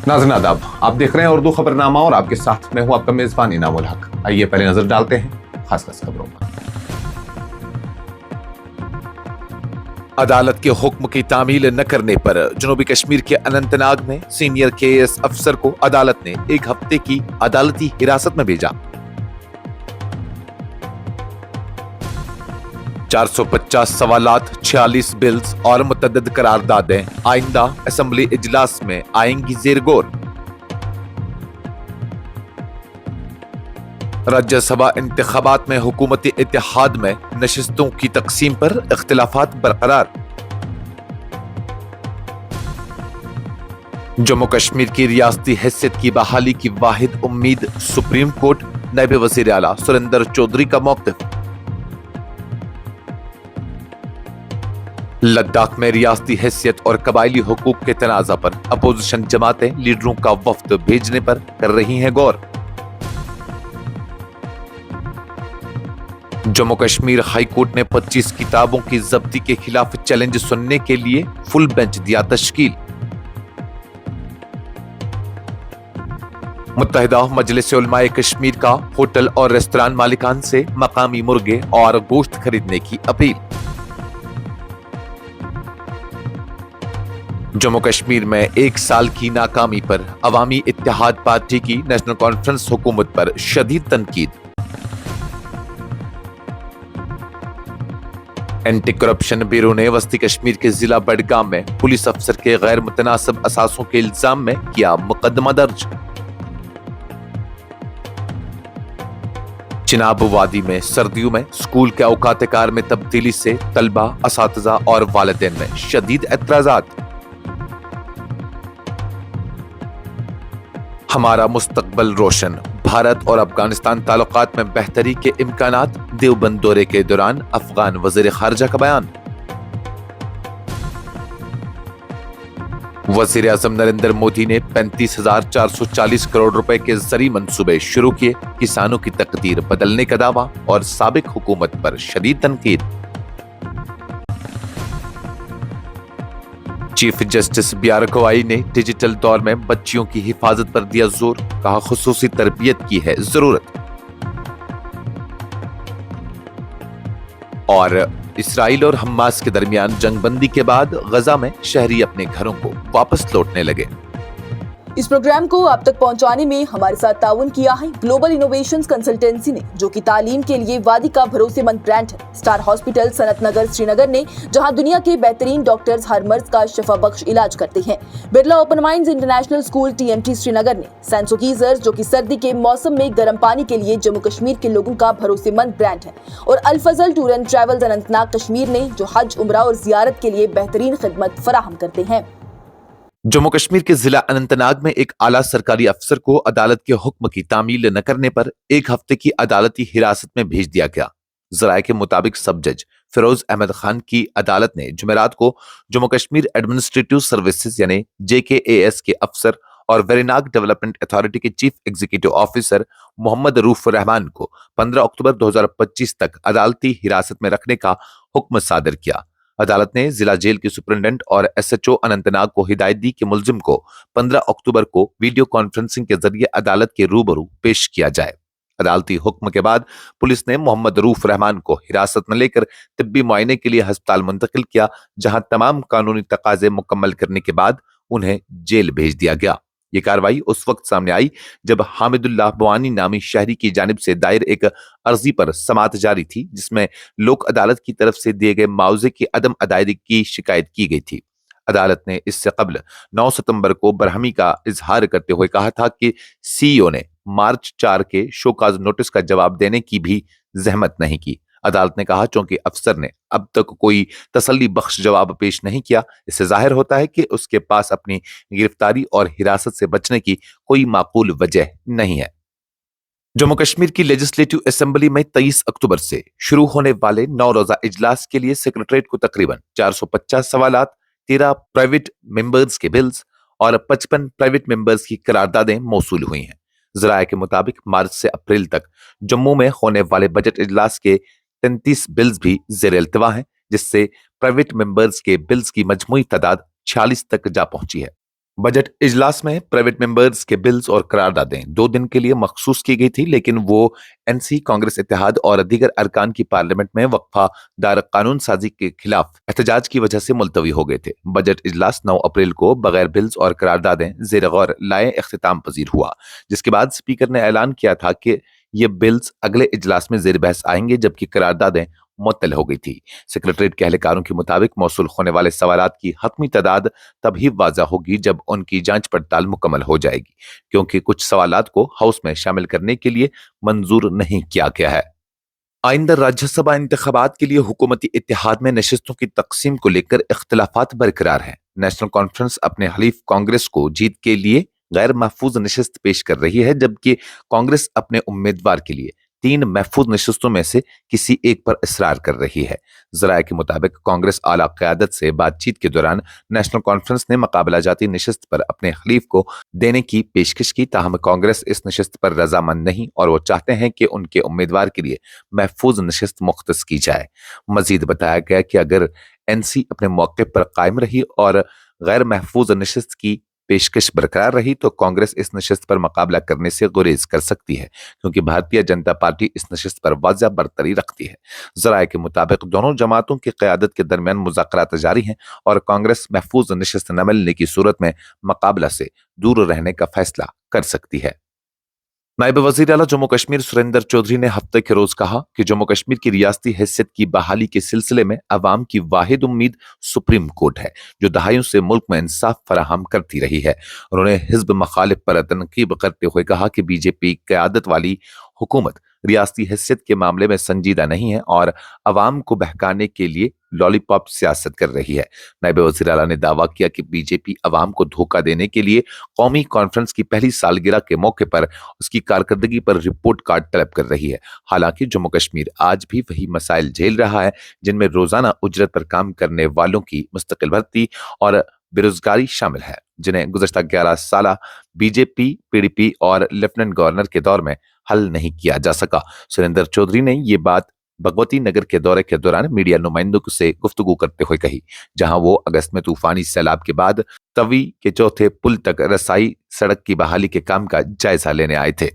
नाज़रीन आदाब, आप देख रहे हैं उर्दू खबरनामा और आपके साथ मैं हूं आपका मेजबान इनामुल हक। आइए पहले नजर डालते हैं खास खबरों पर। अदालत के हुक्म की तामील न करने पर जनूबी कश्मीर के अनंतनाग में सीनियर केएस अफसर को अदालत ने 1 हफ्ते की अदालती हिरासत में भेजा। 450 सवालात, 46 बिल्स और मुतअद्दिद करारदादें आइंदा असेंबली इजलास में आएंगी ज़ेर गौर। राज्यसभा इंतखाबात में हुकूमती इत्तेहाद में नशिस्तों की तकसीम पर इख्तिलाफात बरकरार। जम्मू कश्मीर की रियासती हैसियत की बहाली की वाहिद उम्मीद सुप्रीम कोर्ट, नायब वज़ीर आला सुरेंद्र चौधरी का मौक़िफ़। लद्दाख में रियासती हैसियत और कबायली हुकूक के तनाज़ा पर अपोजिशन जमातें लीडरों का वफ्द भेजने पर कर रही हैं गौर। जम्मू कश्मीर हाई कोर्ट ने 25 किताबों की जब्ती के खिलाफ चैलेंज सुनने के लिए फुल बेंच दिया तश्कील। मुत्तहिदा मजलिस उलमाए कश्मीर का होटल और रेस्तरान मालिकान से मकामी मुर्गे और गोश्त खरीदने की अपील। जम्मू कश्मीर में 1 साल की नाकामी पर अवामी इत्तेहाद पार्टी की नेशनल कॉन्फ्रेंस हुकूमत पर शदीद तनकीद। एंटी करप्शन ब्यूरो ने वस्ती कश्मीर के जिला बडगाम में पुलिस अफसर के गैर मुतनासिब असासों के इल्जाम में किया मुकदमा दर्ज। चिनाब वादी में सर्दियों में स्कूल के औकात कार में तब्दीली से तलबा, असातिज़ा और वालिदैन में शदीद एतराज़ात। हमारा मुस्तकबल रोशन, भारत और अफगानिस्तान ताल्लुकात में बेहतरी के इम्कानात, देवबंद दौरे के दौरान अफगान वज़ीर ख़ारिजा का बयान। वज़ीर आज़म नरेंद्र मोदी ने 35,440 करोड़ रुपए के ज़री मंसूबे शुरू किए, किसानों की तकदीर बदलने का दावा और साबिक हुकूमत पर शदीद तनकीद। चीफ जस्टिस BR गवाई ने डिजिटल दौर में बच्चियों की हिफाजत पर दिया जोर, कहा खुसूसी तरबियत की है जरूरत। और इसराइल और हमास के दरमियान जंगबंदी के बाद गजा में शहरी अपने घरों को वापस लौटने लगे। इस प्रोग्राम को आप तक पहुंचाने में हमारे साथ ताउन किया है ग्लोबल इनोवेशंस कंसल्टेंसी ने, जो कि तालीम के लिए वादी का भरोसेमंद ब्रांड है। स्टार हॉस्पिटल सनत नगर श्रीनगर ने, जहां दुनिया के बेहतरीन डॉक्टर्स हर मर्ज का शफा बख्श इलाज करते हैं। Birla open minds international school TMT Srinagar ने सैंसो गीजर्स, जो कि सर्दी के मौसम में गर्म पानी के लिए जम्मू कश्मीर के लोगों का भरोसेमंद ब्रांड है। और Al Fazal tour and travels Anantnag Kashmir ने, जो हज, उम्रा और जियारत के लिए बेहतरीन खिदमत फराहम करते हैं। जम्मू कश्मीर के जिला अनंतनाग में एक आला सरकारी अफसर को अदालत के हुक्म की तामील न करने पर 1 हफ्ते की अदालती हिरासत में भेज दिया गया। जराये के मुताबिक सब जज फिरोज अहमद खान की अदालत ने जुमेरात को जम्मू कश्मीर एडमिनिस्ट्रेटिव सर्विसेज यानी JKAS के अफसर और वेरीनाग डेवलपमेंट अथॉरिटी के chief executive officer Mohammad Rauf Rehman को 15 अक्टूबर 2025 तक अदालती हिरासत में रखने का हुक्म सादर किया। अदालत ने जिला जेल के सुपरिटेंडेंट और SHO अनंतनाग को हिदायत दी कि मुलजिम को 15 अक्टूबर को वीडियो कॉन्फ्रेंसिंग के जरिए अदालत के रूबरू पेश किया जाए। अदालती हुक्म के बाद पुलिस ने मोहम्मद रूफ रहमान को हिरासत में लेकर तिब्बी मुआयने के लिए अस्पताल मुंतकिल किया, जहां तमाम कानूनी तकाजे मुकम्मल करने के बाद उन्हें जेल भेज दिया गया। ये कार्रवाई उस वक्त सामने आई जब हामिदुल्लाह बवानी नामी शहरी की जानिब से दायर एक अर्जी पर समाअत जारी थी, जिसमें लोक अदालत की तरफ से दिए गए मुआवजे की अदम अदायगी की शिकायत की गई थी। अदालत ने इससे कबल 9 सितंबर को बरहमी का इजहार करते हुए कहा था कि CEO ने मार्च 4 के शोकाज नोटिस का जवाब देने की भी जहमत नहीं की। अदालत ने कहा, चूंकि अफसर ने अब तक कोई तसल्ली बख्श जवाब पेश नहीं किया, इससे जाहिर होता है कि उसके पास अपनी गिरफ्तारी और हिरासत से बचने की कोई माकूल वजह नहीं है। जम्मू कश्मीर की लेजिस्लेटिव असेंबली में 23 अक्टूबर से शुरू होने वाले 9 रोजा इजलास के लिए सेक्रेटरीट को तकरीबन 450 सवालात, 13 प्राइवेट मेंबर्स के बिल्स और 55 प्राइवेट मेंबर्स की करारदादें मौसूल हुई हैं। जराये के मुताबिक मार्च से अप्रैल तक जम्मू में होने वाले बजट इजलास के 33 बिल्स भी ज़ेर इल्तिवा हैं, जिससे प्राइवेट मेंबर्स के बिल्स की मजमूई तादाद 46 तक जा पहुंची है। बजट इजलास में प्राइवेट मेंबर्स के बिल्स और करारदादें 2 दिन के लिए मखसूस की गई थी, लेकिन वो एनसी, कांग्रेस इत्तेहाद और दीगर अरकान की पार्लियामेंट में वक्फा दार कानून साजी के खिलाफ एहतजाज की वजह से मुलतवी हो गए थे। बजट इजलास 9 अप्रैल को बगैर बिल्स और करारदादें जेर गौर लाए इख्तिताम पजीर हुआ, जिसके बाद स्पीकर ने ऐलान किया था कि ये बिल्स अगले इजलास में जेर बहस आएंगे, जबकि करारदादें मुअत्तल हो गई थी। सेक्रेटरीट के एहलकारों के मुताबिक मौसूल होने वाले सवालात की हतमी तादाद तभी वाज़ा होगी जब उनकी जांच पड़ताल मुकम्मल हो जाएगी, क्योंकि कुछ सवालात को हाउस में शामिल करने के लिए मंजूर नहीं किया गया है। आइंदा राज्यसभा इंतखाबात के लिए हुकूमती इत्तेहाद में नशिस्तों की तकसीम को लेकर इख्तलाफात बरकरार हैं। नेशनल कॉन्फ्रेंस अपने हलीफ कांग्रेस को जीत के लिए गैर महफूज नशिस्त पेश कर रही है, जबकि कांग्रेस अपने उम्मीदवार के लिए 3 महफूज नशिस्तों में से किसी एक पर इसरार कर रही है। जराये के मुताबिक कांग्रेस आला क़यादत से बातचीत के दौरान नेशनल कॉन्फ्रेंस ने मुकाबला जाती नशिस्त पर अपने हलीफ को देने की पेशकश की, ताहम कांग्रेस इस नशिस्त पर रजामंद नहीं और वो चाहते हैं कि उनके उम्मीदवार के लिए महफूज नशिस्त मुख्तस की जाए। मजीद बताया गया कि अगर एनसी अपने मौके पर कायम रही और गैर महफूज नशिस्त की पेशकश बरकरार रही तो कांग्रेस इस नशिस्त पर मुकाबला करने से गुरेज कर सकती है, क्योंकि भारतीय जनता पार्टी इस नशिस्त पर वाज़ह बरतरी रखती है। जराये के मुताबिक दोनों जमातों की क़यादत के दरमियान मुज़ाकरात जारी हैं और कांग्रेस महफूज नशिस्त न मिलने की सूरत में मुकाबला से दूर रहने का फैसला कर सकती है। नायब वज़ीर आला जम्मू कश्मीर सुरेंद्र चौधरी ने हफ्ते के रोज कहा कि जम्मू कश्मीर की रियासती हैसियत की बहाली के सिलसिले में अवाम की वाहिद उम्मीद सुप्रीम कोर्ट है, जो दहाइयों से मुल्क में इंसाफ फराहम करती रही है। उन्होंने हिज़्ब मुखालिफ पर तनकीब करते हुए कहा कि बीजेपी क़यादत वाली हुकूमत रियासती हैसियत के मामले में संजीदा नहीं है और अवाम को बहकाने के लिए लॉलीपॉप सियासत कर रही है। नायब वज़ीर आला ने दावा किया कि बीजेपी अवाम को धोखा देने के लिए कौमी कॉन्फ्रेंस की पहली सालगिरह के मौके पर उसकी कारकर्दगी पर रिपोर्ट कार्ड तलब कर रही है। हालांकि जम्मू कश्मीर आज भी वही मसाइल झेल रहा है, जिनमें रोजाना उजरत पर काम करने वालों की मुस्तकिल भर्ती और बेरोजगारी शामिल है, जिन्हें गुज़श्ता 11 साल बीजेपी, पीडीपी और लेफ्टिनेंट गवर्नर के दौर में हल नहीं किया जा सका। सुरेंद्र चौधरी ने ये बात भगवती नगर के दौरे के दौरान मीडिया नुमाइंदों से गुफ्तगू करते हुए कही, जहां वो अगस्त में तूफानी सैलाब के बाद तवी के चौथे पुल तक रसाई सड़क की बहाली के काम का जायजा लेने आए थे।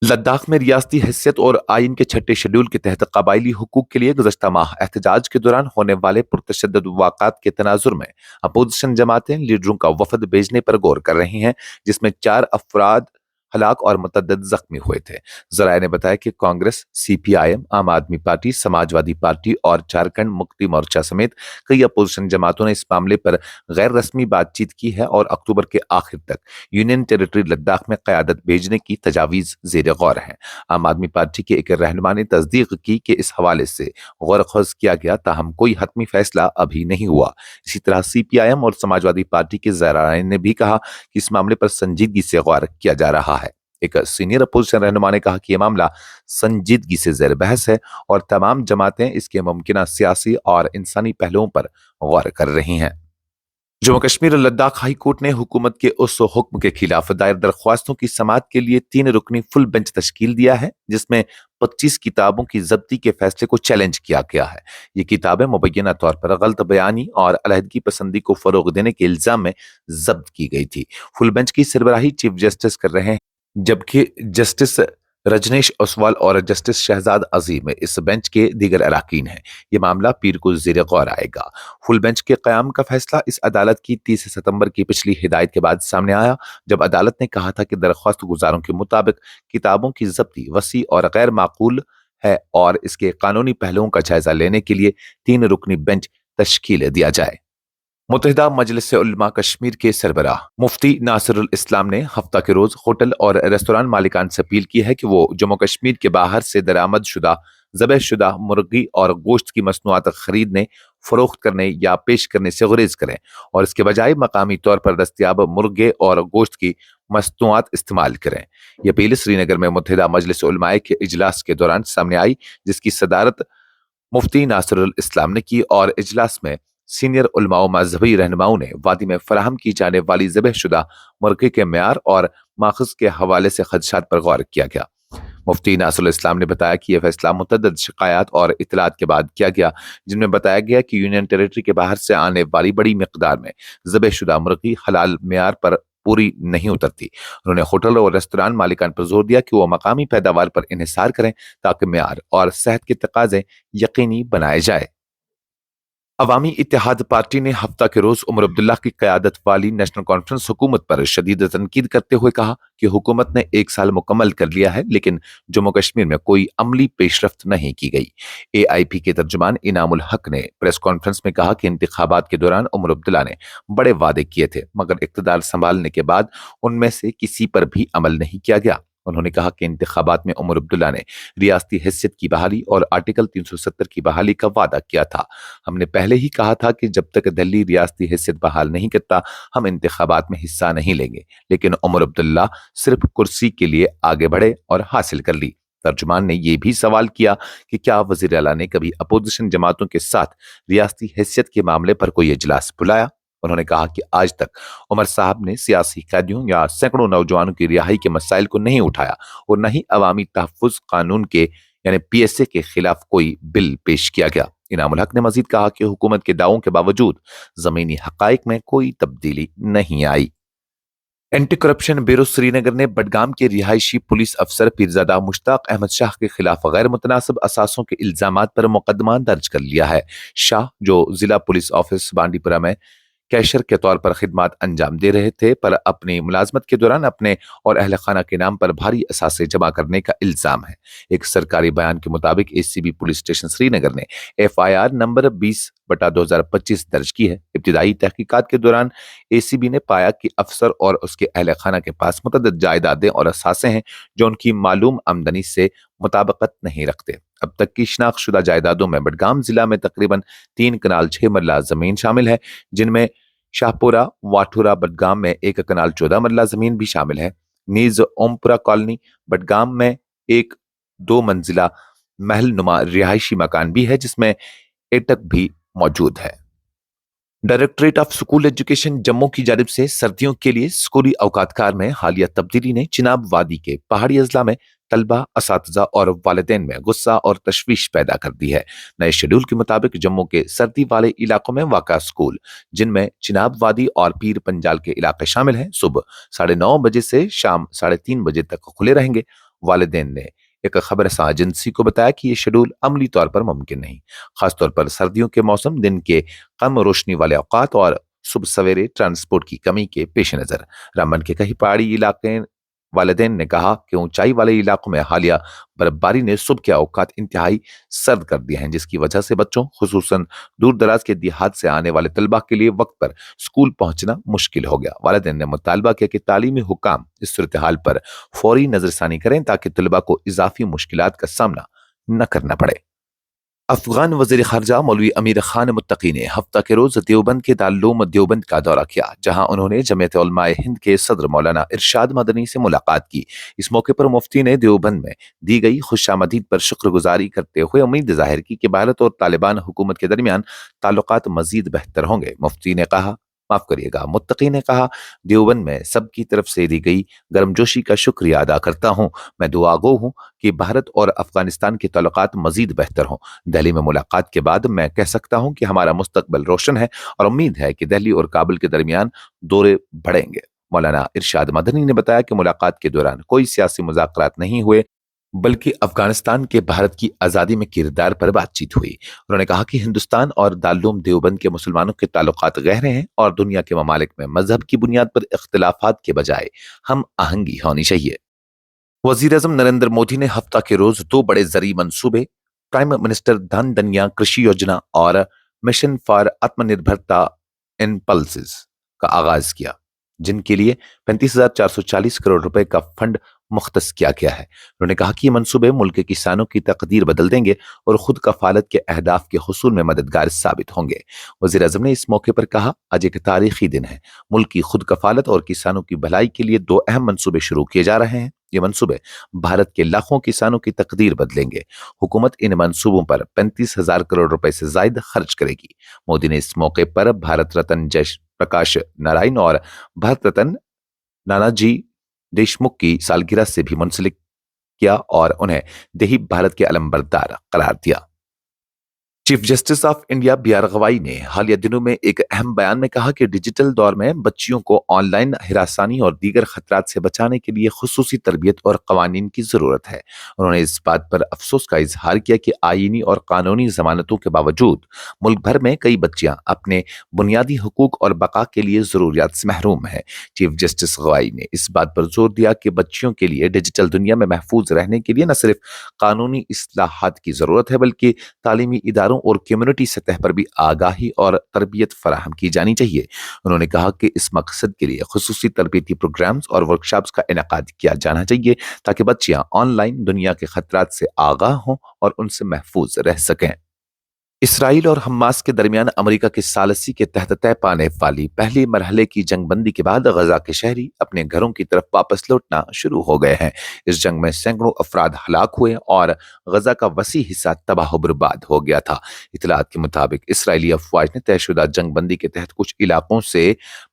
लद्दाख में रियासती हैसियत और आइन के 6 शेड्यूल के तहत कबायली हुकूक के लिए गुज़श्ता माह एहतजाज के दौरान होने वाले पुरतशद्दुद वाक़ात के तनाजुर में अपोजिशन जमातें लीडरों का वफद भेजने पर गौर कर रही हैं, जिसमें 4 अफराद हलाक और मुतअद्दिद जख्मी हुए थे। जराये ने बताया कि कांग्रेस, सीपीआईएम, आम आदमी पार्टी, समाजवादी पार्टी और झारखंड मुक्ति मोर्चा समेत कई अपोजिशन जमातों ने इस मामले पर गैर रस्मी बातचीत की है और अक्टूबर के आखिर तक यूनियन टेरिटरी लद्दाख में क़यादत भेजने की तजावीज़ ज़ेर गौर है। आम आदमी पार्टी के एक रहनुमा ने तस्दीक की कि इस हवाले से गौर-ख़ौज़ किया गया, ताहम कोई हतमी फैसला अभी नहीं हुआ। इसी तरह सीपीआईएम और समाजवादी पार्टी के ज़राए ने भी कहा कि इस मामले पर संजीदगी से गौर किया जा रहा है। एक सीनियर अपोजिशन रहनुमा ने कहा कि यह मामला संजीदगी से ज़ेर बहस है और तमाम जमातें इसके मुमकिना सियासी और इंसानी पहलुओं पर गौर कर रही हैं। जम्मू कश्मीर और लद्दाख हाई कोर्ट ने हुकूमत के उस हुक्म के खिलाफ दायर दरख्वास्तों की समाअत के लिए 3 रुकनी फुल बेंच तश्कील दिया है, जिसमें 25 किताबों की जब्ती के फैसले को चैलेंज किया गया है। ये किताबें मुबैना तौर पर गलत बयानी और अलहदगी पसंदी को फरोग देने के इल्जाम में जब्त की गई थी। फुल बेंच की सरबराही चीफ जस्टिस कर रहे हैं, जबकि जस्टिस रजनीश ओसवाल और जस्टिस शहजाद अजीम इस बेंच के दीगर अराकीन हैं। ये मामला पीर को ज़ेर गौर आएगा। फुल बेंच के क़याम का फैसला इस अदालत की 30 सितंबर की पिछली हिदायत के बाद सामने आया, जब अदालत ने कहा था कि दरख्वास्त गुजारों के मुताबिक किताबों की जब्ती वसी और गैर माकूल है और इसके कानूनी पहलुओं का जायजा लेने के लिए 3 रुकनी बेंच तश्कील दिया जाए। मुत्तहिदा मजलिस उलमा कश्मीर के सरबराह मुफ्ती नासिरुल इस्लाम ने हफ्ता के रोज होटल और रेस्तोरां मालिकान से अपील की है कि वो जम्मू कश्मीर के बाहर से दरामद शुदा, ज़बह शुदा मुर्गी और गोश्त की मसनूआत खरीदने, फरोख्त करने या पेश करने से गुरेज करें और इसके बजाय मकामी तौर पर दस्तयाब मुर्गे और गोश्त की मसनूआत इस्तेमाल करें। यह अपील श्रीनगर में मुत्तहिदा मजलिस उलमा के इजलास के दौरान सामने आई, जिसकी सदारत मुफ्ती नासिरुल इस्लाम ने की और इजलास में सीनियर उलमा व मजहबी रहनुमाओं ने वादी में फराहम की जाने वाली ज़बह शुदा मुर्गे के म्यार और माखज़ के हवाले से खदशात पर गौर किया गया। मुफ्ती नासरुल इस्लाम ने बताया कि यह फैसला मुतअद्दिद शिकायत और इतलात के बाद किया गया, जिनमें बताया गया कि यूनियन टेरिटरी के बाहर से आने वाली बड़ी मिकदार में ज़बहशुदा मुर्गी हलाल मेयार पर पूरी नहीं उतरती। उन्होंने होटल और रेस्तरान मालिकान पर जोर दिया कि वो मकामी पैदावार पर इन्हिसार करें ताकि मेयार और सेहत के तकाजे यकीनी बनाए जाए। अवामी इत्तेहाद पार्टी ने हफ्ता के रोज उमर अब्दुल्ला की क़यादत वाली नेशनल कॉन्फ्रेंस हुकूमत पर शदीद तनकीद करते हुए कहा कि हुकूमत ने 1 साल मुकम्मल कर लिया है, लेकिन जम्मू कश्मीर में कोई अमली पेशरफ्त नहीं की गई। AIP के तर्जुमान इनामुल हक ने प्रेस कॉन्फ्रेंस में कहा कि इंतखाबात के दौरान उमर अब्दुल्ला ने बड़े वादे किए थे, मगर इक़्तिदार संभालने के बाद उनमें से किसी पर भी अमल नहीं किया गया। उन्होंने कहा कि इंतखाबात में उमर अब्दुल्ला ने रियासती हैसियत की बहाली और आर्टिकल 370 की बहाली का वादा किया था। हमने पहले ही कहा था कि जब तक दिल्ली रियासती हैसियत बहाल नहीं करता, हम इंतखाबात में हिस्सा नहीं लेंगे, लेकिन उमर अब्दुल्ला सिर्फ कुर्सी के लिए आगे बढ़े और हासिल कर ली। तर्जुमान ने यह भी सवाल किया कि क्या वज़ीर आला ने कभी अपोजिशन जमातों के साथ रियासती हैसियत के मामले पर कोई इजलास बुलाया। उन्होंने कहा कि आज तक उमर साहब ने सियासी कैदियों या सैकड़ों नौजवानों की रिहाई के मसाइल को नहीं उठाया और न ही अवामी तहफ़्फ़ुज़ कानून के यानी PSA के खिलाफ कोई बिल पेश किया गया। इनामुल हक ने मजीद कहा कि हुकूमत के दावों के बावजूद जमीनी हकाइक में कोई तब्दीली नहीं आई। एंटी करप्शन ब्यूरो श्रीनगर ने बडगाम के रिहायशी पुलिस अफसर पीरजादा मुश्ताक अहमद शाह के खिलाफ गैर मुतनासिब असासों के इल्जामात पर मुकदमा दर्ज कर लिया है। शाह, जो जिला पुलिस ऑफिस बांडीपुरा में कैशर के तौर पर खिदमात अंजाम दे रहे थे, पर अपनी मुलाजमत के दौरान अपने और अहल खाना के नाम पर भारी असासे जमा करने का इल्जाम है। एक सरकारी बयान के मुताबिक ACB पुलिस स्टेशन श्रीनगर ने FIR नंबर 20/2025 दर्ज की है। इब्तिदाई तहकीकात के दौरान ACB ने पाया कि अफसर और उसके अहल खाना के पास मुतअद्दिद जायदादें और असासे हैं जो उनकी मालूम आमदनी से मुताबिकत नहीं रखते। अब तक की शनाख्तशुदा जायदादों में बडगाम जिला में तकरीबन 3 कनाल 6 मरला जमीन शामिल है, जिनमें शाहपुरा वाठुरा बडगाम में 1 कनाल 14 मरला जमीन भी शामिल है। नीज ओमपुरा कॉलोनी बडगाम में एक 2 मंजिला महल नुमा रिहायशी मकान भी है, जिसमें एटक भी मौजूद है। Directorate of school education Jammu की जानिब से सर्दियों के लिए स्कूली औकातकार में हालिया तब्दीली ने चिनाब वादी के पहाड़ी अजला में तलबा, असातिज़ा और वालिदैन में गुस्सा और तशवीश पैदा कर दी है। नए शेड्यूल के मुताबिक जम्मू के सर्दी वाले इलाकों में वाक़ा स्कूल, जिनमें चिनाब वादी और पीर पंजाल के इलाके शामिल हैं, सुबह 9:30 बजे से शाम 3:30 बजे तक खुले रहेंगे। वालिदैन ने एक खबरसां एजेंसी को बताया कि यह शेड्यूल अमली तौर पर मुमकिन नहीं, खासतौर पर सर्दियों के मौसम, दिन के कम रोशनी वाले औकात और सुबह सवेरे ट्रांसपोर्ट की कमी के पेश नजर। रामबन के कई पहाड़ी इलाके वालिदैन ने कहा कि ऊंचाई वाले इलाकों में हालिया बर्फबारी ने सुबह के औकात इंतहाई सर्द कर दिए हैं, जिसकी वजह से बच्चों, खुसूसन दूर दराज के देहात से आने वाले तलबा के लिए वक्त पर स्कूल पहुंचना मुश्किल हो गया। वालिदैन ने मुतालबा किया कि तालीमी हुकाम इस सूरत हाल पर फौरी नजरसानी करें ताकि तलबा को इजाफी मुश्किलात का सामना न करना पड़े। अफगान वज़ीर ख़ारजा मौलवी अमीर खान मुत्तकी ने हफ्ता के रोज देवबंद के दारुल देवबंद का दौरा किया, जहां उन्होंने जमीयत उलमाए हिंद के सदर मौलाना इरशाद मदनी से मुलाकात की। इस मौके पर मुफ्ती ने देवबंद में दी गई खुशामदीद पर शुक्रगुजारी करते हुए उम्मीद जाहिर की कि भारत और तालिबान हुकूमत के दरमियान ताल्लुकात मजीद बेहतर होंगे। मुत्तकी ने कहा, देवबंद में सबकी तरफ से दी गई गर्मजोशी का शुक्रिया अदा करता हूँ। मैं दुआगो हूँ कि भारत और अफगानिस्तान के ताल्लुकात मजीद बेहतर हों। दिल्ली में मुलाकात के बाद मैं कह सकता हूँ कि हमारा मुस्तकबिल रोशन है और उम्मीद है कि दिल्ली और काबुल के दरमियान दौरे बढ़ेंगे। मौलाना इरशाद मदनी ने बताया कि मुलाकात के दौरान कोई सियासी मुज़ाकरात नहीं हुए, बल्कि अफगानिस्तान के भारत की आज़ादी में किरदार पर बातचीत हुई। उन्होंने कहा कि हिंदुस्तान और दारुल देवबंद के मुसलमानों के ताल्लुकात गहरे हैं और दुनिया के ममालिक में मजहब की बुनियाद पर इख्तिलाफात के बजाय हम आहंगी होनी चाहिए। वज़ीर आज़म नरेंद्र मोदी ने हफ्ता के रोज 2 बड़े ज़रूरी मंसूबे, प्राइम मिनिस्टर धन धन्या कृषि योजना और मिशन फॉर आत्मनिर्भरता इन पल्सेस का आगाज किया, जिनके लिए 35,440 करोड़ रुपए का फंड मुख्तस किया गया है। उन्होंने कहा कि ये मंसूबे मुल्क के किसानों की तकदीर बदल देंगे और खुद कफालत के अहदाफ के हुसूल में मददगार साबित होंगे। वज़ीर आज़म ने इस मौके पर कहा, आज एक तारीखी दिन है। मुल्क की खुद कफालत और किसानों की भलाई के लिए 2 अहम मंसूबे शुरू किए जा रहे हैं। ये मंसूबे भारत के लाखों किसानों की तकदीर बदलेंगे। हुकूमत इन मंसूबों पर 35,000 करोड़ रुपए से ज्यादा खर्च करेगी। मोदी ने इस मौके पर भारत रत्न जयप्रकाश नारायण और भारत रत्न नानाजी देशमुख की सालगिरह से भी मुंसलिक किया और उन्हें देही भारत के अलमबरदार करार दिया। Chief justice of India B R. Gavai ने हालिया दिनों में एक अहम बयान में कहा कि डिजिटल दौर में बच्चियों को ऑनलाइन हिरासानी और दीगर खतरात से बचाने के लिए खुसूसी तरबियत और कवानीन की जरूरत है। उन्होंने इस बात पर अफसोस का इजहार किया कि आईनी और कानूनी जमानतों के बावजूद मुल्क भर में कई बच्चियां अपने बुनियादी हुकूक और बका के लिए जरूरियात से महरूम हैं। चीफ जस्टिस गवाई ने इस बात पर जोर दिया कि बच्चियों के लिए डिजिटल दुनिया में महफूज रहने के लिए न सिर्फ कानूनी इस्लाहात की जरूरत है बल्कि तालीमी इदारों और कम्युनिटी सतह पर भी आगाही और तरबियत फराहम की जानी चाहिए। उन्होंने कहा कि इस मकसद के लिए खुसूसी तरबियती प्रोग्राम्स और वर्कशॉप्स का इनेकाद किया जाना चाहिए ताकि बच्चियां ऑनलाइन दुनिया के खतरात से आगाह हों और उनसे महफूज रह सकें। इसराइल और हमास के दरमियान अमेरिका की सालसी के तहत तय पाने वाली पहली मरहले की जंगबंदी के बाद गजा के शहरी अपने घरों की तरफ वापस लौटना शुरू हो गए हैं। इस जंग में सैकड़ों अफराद हलाक हुए और गजा का वसी हिस्सा तबाह बर्बाद हो गया था। इतलात के मुताबिक इसराइली अफवाज ने तयशुदा जंगबंदी के तहत कुछ इलाकों से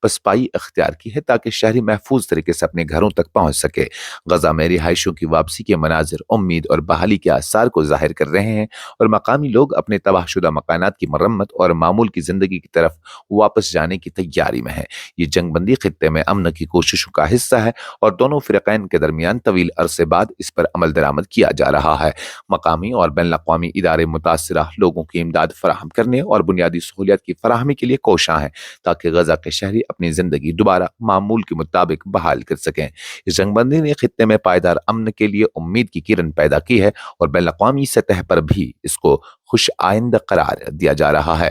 पसपाई अख्तियार की है ताकि शहरी महफूज तरीके से अपने घरों तक पहुंच सके। गजा में रिहायशियों की वापसी के मनाजिर उम्मीद और बहाली के आसार को जाहिर कर रहे हैं और मकामी लोग अपने तबाहशुदा मकानात की मरम्मत और मामूल की जिंदगी की तरफ वापस जाने की तैयारी में है। ये जंगबंदी खित्ते में अमन की कोशिशों का हिस्सा है और दोनों फिरकैन के दरमियान तवील अरसे बाद इस पर अमल दरामद किया जा रहा है। मकामी और बैन अक़वामी इदारे मुतासिरा लोगों की इमदाद फराहम करने और बुनियादी सहूलियत की फराहमी के लिए कोशां हैं ताकि गजा के शहरी अपनी जिंदगी दोबारा मामूल के मुताबिक बहाल कर सकें। इस जंगबंदी ने खित्ते में पायदार अमन के लिए उम्मीद की किरण पैदा की है और बैन अक़वामी सतह पर भी इसको खुश आइंद करार दिया जा रहा है।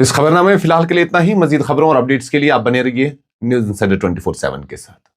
इस खबरनामे में फिलहाल के लिए इतना ही। मजीद खबरों और अपडेट्स के लिए आप बने रहिए न्यूज़ इंसाइडर 24/7 के साथ।